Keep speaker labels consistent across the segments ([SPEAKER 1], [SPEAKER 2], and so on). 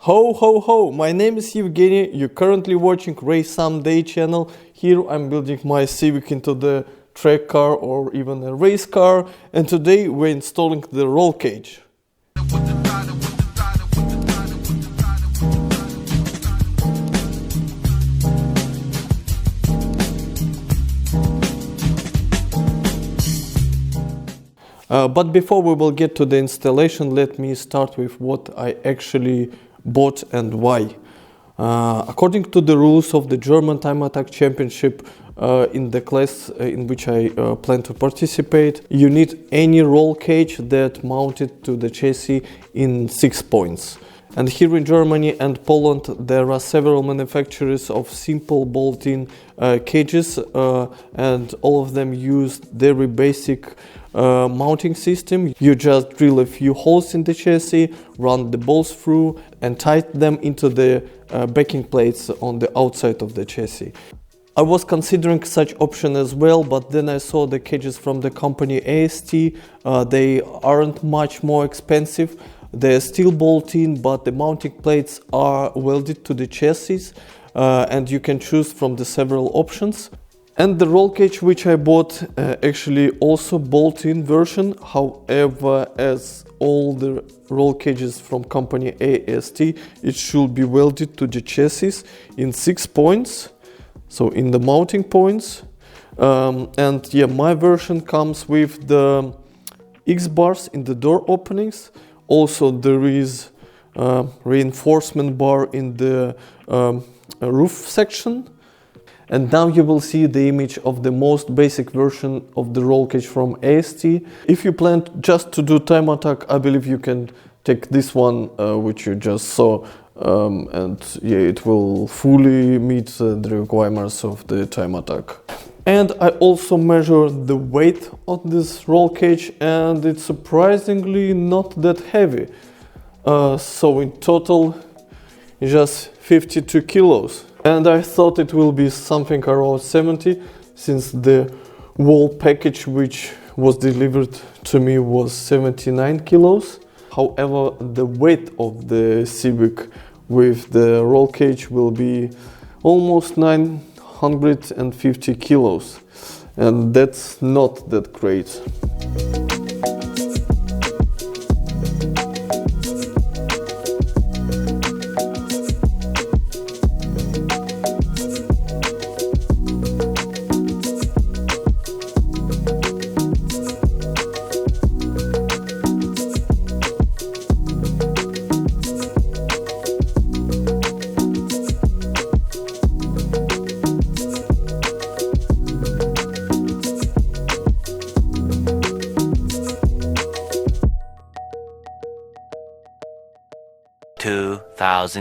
[SPEAKER 1] Ho ho ho, my name is Evgeny, you're currently watching Race Someday channel. Here I'm building my Civic into the track car or even a race car, and today we're installing the roll cage. But before we will get to the installation, let me start with what I actually bought and why. According to the rules of the German Time Attack Championship, in the class in which I plan to participate, you need any roll cage that mounted to the chassis in 6 points. And here in Germany and Poland there are several manufacturers of simple bolt-in cages, and all of them use very basic mounting system. You just drill a few holes in the chassis, run the bolts through and tighten them into the backing plates on the outside of the chassis. I was considering such option as well, but then I saw the cages from the company AST. They aren't much more expensive. They're still bolt-in, but the mounting plates are welded to the chassis, and you can choose from the several options. And the roll cage which I bought actually also bolt-in version. However, as all the roll cages from company AST, it should be welded to the chassis in 6 points, so in the mounting points. And yeah, my version comes with the X bars in the door openings. Also, there is reinforcement bar in the roof section. And now you will see the image of the most basic version of the roll cage from AST. If you plan just to do time attack, I believe you can take this one, which you just saw, and yeah, it will fully meet the requirements of the time attack. And I also measured the weight of this roll cage, and it's surprisingly not that heavy. So in total, just 52 kilos. And I thought it will be something around 70, since the whole package which was delivered to me was 79 kilos. However, the weight of the Civic with the roll cage will be almost 950 kilos, and that's not that great.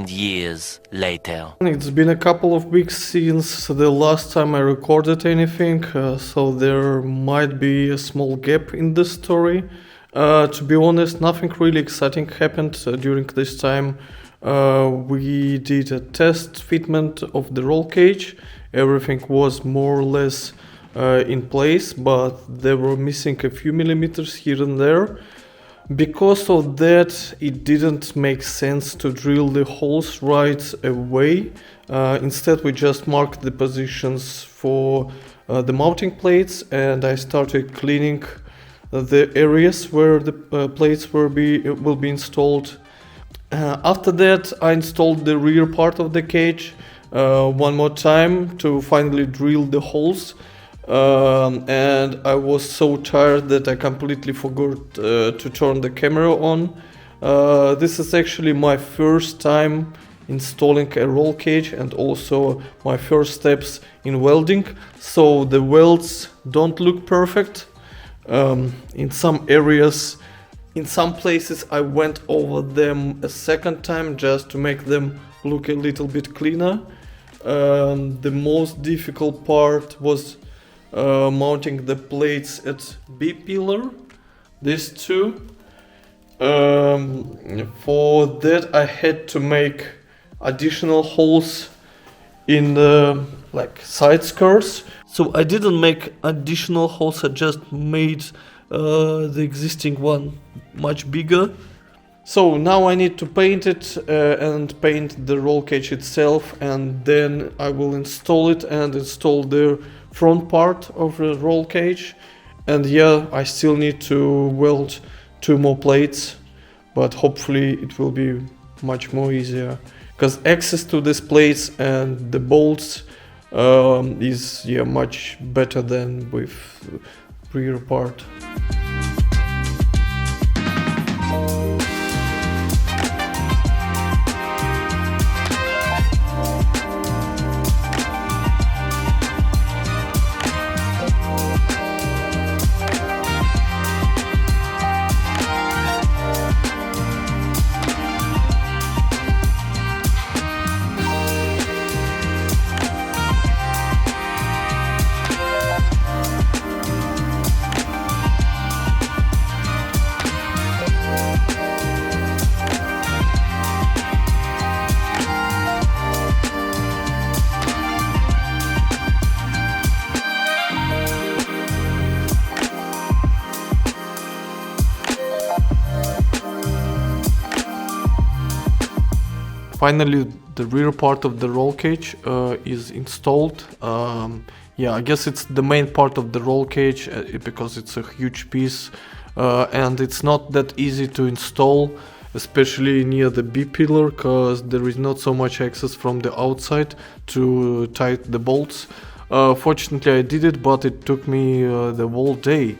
[SPEAKER 2] Years later.
[SPEAKER 1] It's been a couple of weeks since the last time I recorded anything, so there might be a small gap in the story. To be honest, nothing really exciting happened during this time. We did a test fitment of the roll cage. Everything was more or less in place, but they were missing a few millimeters here and there. Because of that, it didn't make sense to drill the holes right away. Instead, we just marked the positions for the mounting plates, and I started cleaning the areas where the plates will be installed. After that, I installed the rear part of the cage one more time to finally drill the holes. And I was so tired that I completely forgot to turn the camera on. This is actually my first time installing a roll cage, and also my first steps in welding, so the welds don't look perfect. In some areas, in some places I went over them a second time just to make them look a little bit cleaner. The most difficult part was mounting the plates at B-pillar, these two. For that I had to make additional holes in the side skirts. So I didn't make additional holes, I just made the existing one much bigger. So now I need to paint it and paint the roll cage itself, and then I will install it and install the front part of the roll cage. And yeah, I still need to weld 2 more plates, but hopefully it will be much more easier, because access to these plates and the bolts is much better than with rear part. Finally, the rear part of the roll cage is installed. Yeah, I guess it's the main part of the roll cage because it's a huge piece and it's not that easy to install, especially near the B-pillar, because there is not so much access from the outside to tighten the bolts. Fortunately I did it, but it took me the whole day.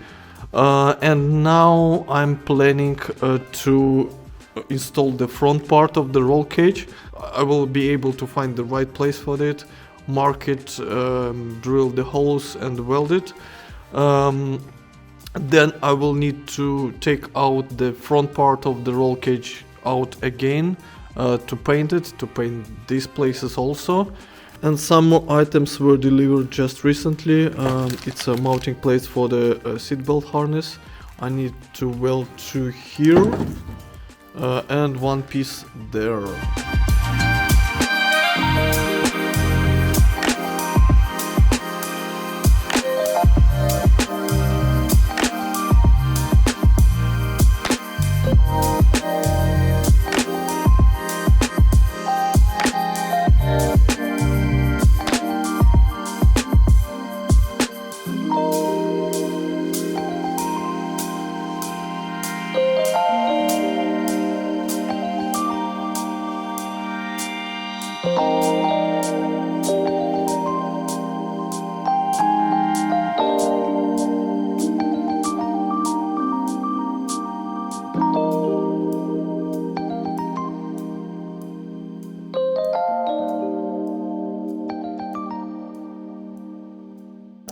[SPEAKER 1] And now I'm planning to install the front part of the roll cage. I will be able to find the right place for it, mark it, drill the holes and weld it. Then I will need to take out the front part of the roll cage out again to paint it, to paint these places also. And some more items were delivered just recently. It's a mounting plate for the seatbelt harness. I need to weld 2 here and 1 piece there.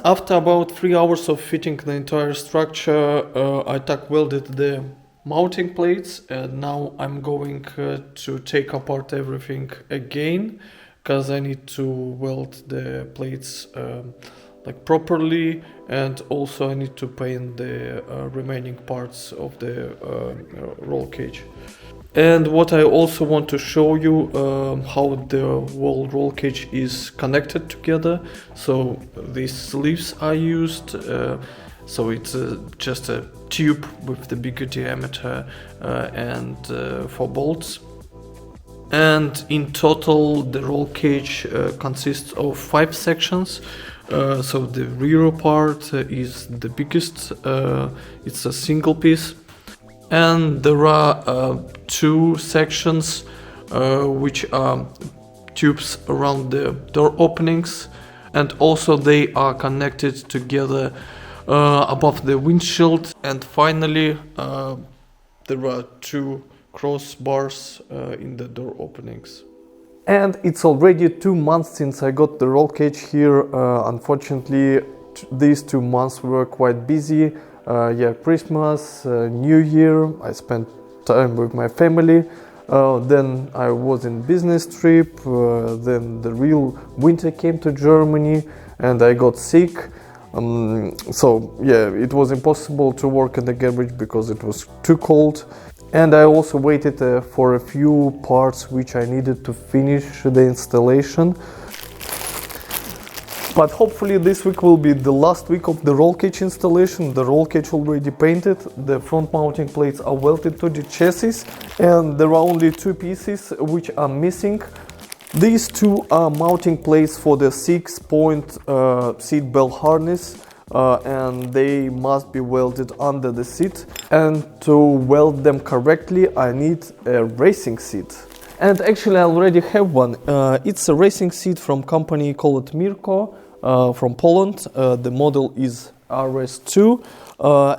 [SPEAKER 1] After about 3 hours of fitting the entire structure, I tack welded the mounting plates, and now I'm going to take apart everything again, because I need to weld the plates like properly, and also I need to paint the remaining parts of the roll cage. And what I also want to show you how the whole roll cage is connected together. So these sleeves are used, so it's just a tube with the bigger diameter and 4 bolts. And in total the roll cage consists of 5 sections. So the rear part is the biggest, it's a single piece. And there are 2 sections which are tubes around the door openings, and also they are connected together above the windshield. And finally there are 2 crossbars in the door openings. And it's already 2 months since I got the roll cage here. Unfortunately these 2 months were quite busy. Yeah, Christmas, New Year, I spent time with my family. Then I was in business trip, then the real winter came to Germany and I got sick. So yeah, it was impossible to work in the garage because it was too cold. And I also waited for a few parts which I needed to finish the installation. But hopefully this week will be the last week of the roll cage installation. The roll cage already painted, the front mounting plates are welded to the chassis, and there are only two pieces which are missing. These two are mounting plates for the 6-point seat belt harness, and they must be welded under the seat. And to weld them correctly, I need a racing seat. And actually I already have one. It's a racing seat from company called Mirko from Poland. The model is RS2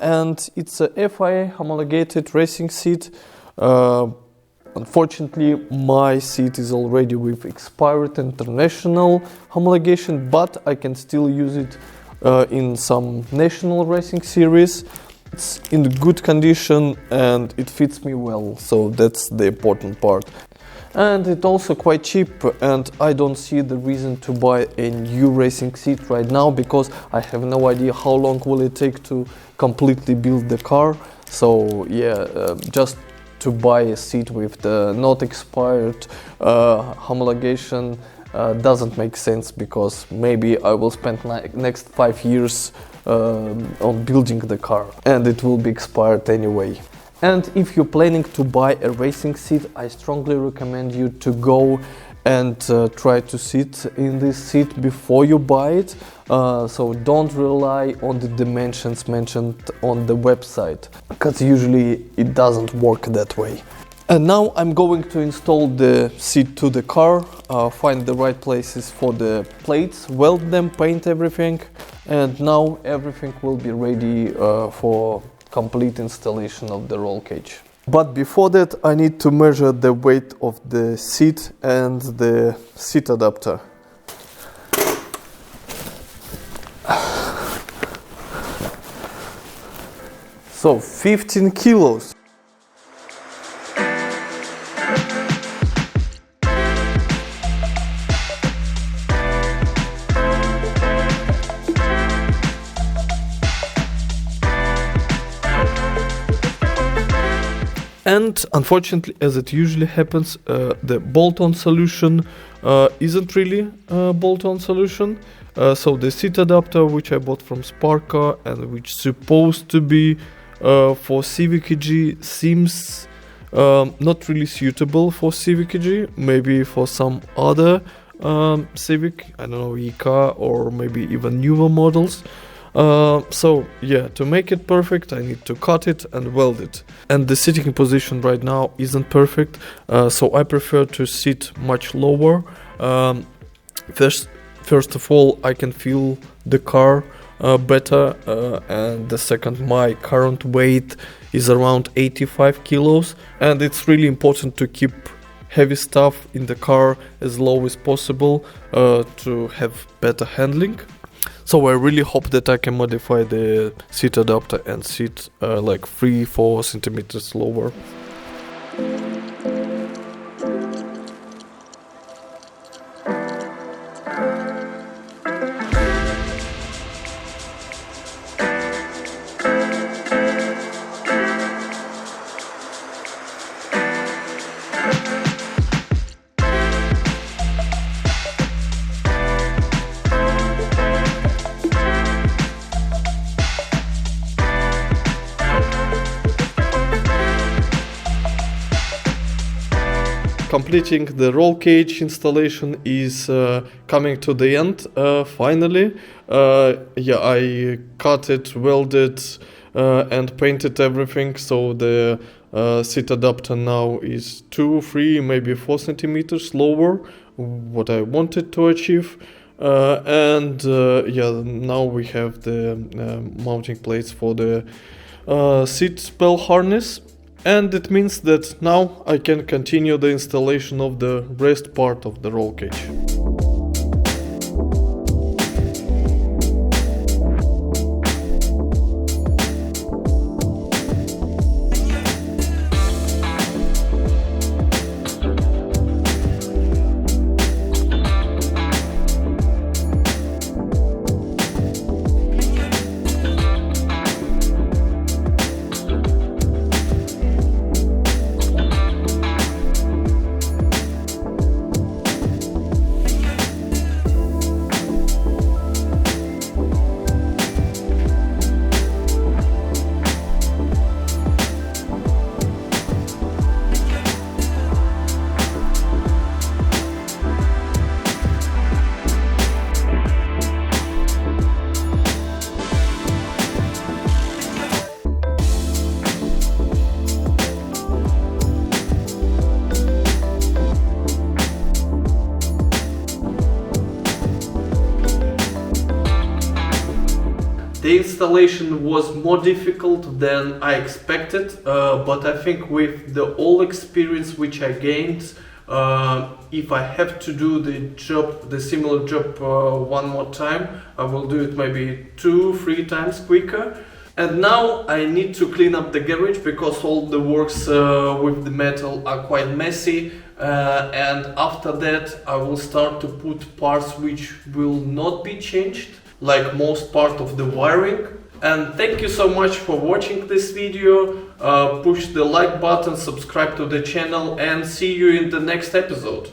[SPEAKER 1] and it's a FIA homologated racing seat. Unfortunately, my seat is already with expired international homologation, but I can still use it in some national racing series. It's in good condition and it fits me well, so that's the important part. And it's also quite cheap, and I don't see the reason to buy a new racing seat right now because I have no idea how long will it take to completely build the car. So yeah, just to buy a seat with the not expired homologation doesn't make sense, because maybe I will spend next 5 years on building the car and it will be expired anyway. And if you're planning to buy a racing seat, I strongly recommend you to go and try to sit in this seat before you buy it. So don't rely on the dimensions mentioned on the website, because usually it doesn't work that way. And now I'm going to install the seat to the car, find the right places for the plates, weld them, paint everything, and now everything will be ready for complete installation of the roll cage. But before that, I need to measure the weight of the seat and the seat adapter. So 15 kilos. And unfortunately, as it usually happens, the bolt-on solution isn't really a bolt-on solution. So the seat adapter, which I bought from Sparka and which is supposed to be for Civic EG, seems not really suitable for Civic EG. Maybe for some other Civic, I don't know, e-car or maybe even newer models. So yeah, to make it perfect, I need to cut it and weld it. And the sitting position right now isn't perfect, so I prefer to sit much lower. First of all, I can feel the car better, and the second, my current weight is around 85 kilos, and it's really important to keep heavy stuff in the car as low as possible to have better handling. So I really hope that I can modify the seat adapter and sit like 3-4 centimeters lower. Completing the roll cage installation is coming to the end finally. Yeah, I cut it, welded and painted everything, so the seat adapter now is 2, 3, maybe 4 centimeters lower, what I wanted to achieve. Yeah, now we have the mounting plates for the seat belt harness. And it means that now I can continue the installation of the rest part of the roll cage. installation was more difficult than I expected, but I think with the all experience which I gained, if I have to do the similar job one more time, I will do it maybe 2-3 times quicker. And now I need to clean up the garage because all the works with the metal are quite messy, and after that I will start to put parts which will not be changed, like most part of the wiring. And thank you so much for watching this video. Push the like button, subscribe to the channel, and see you in the next episode.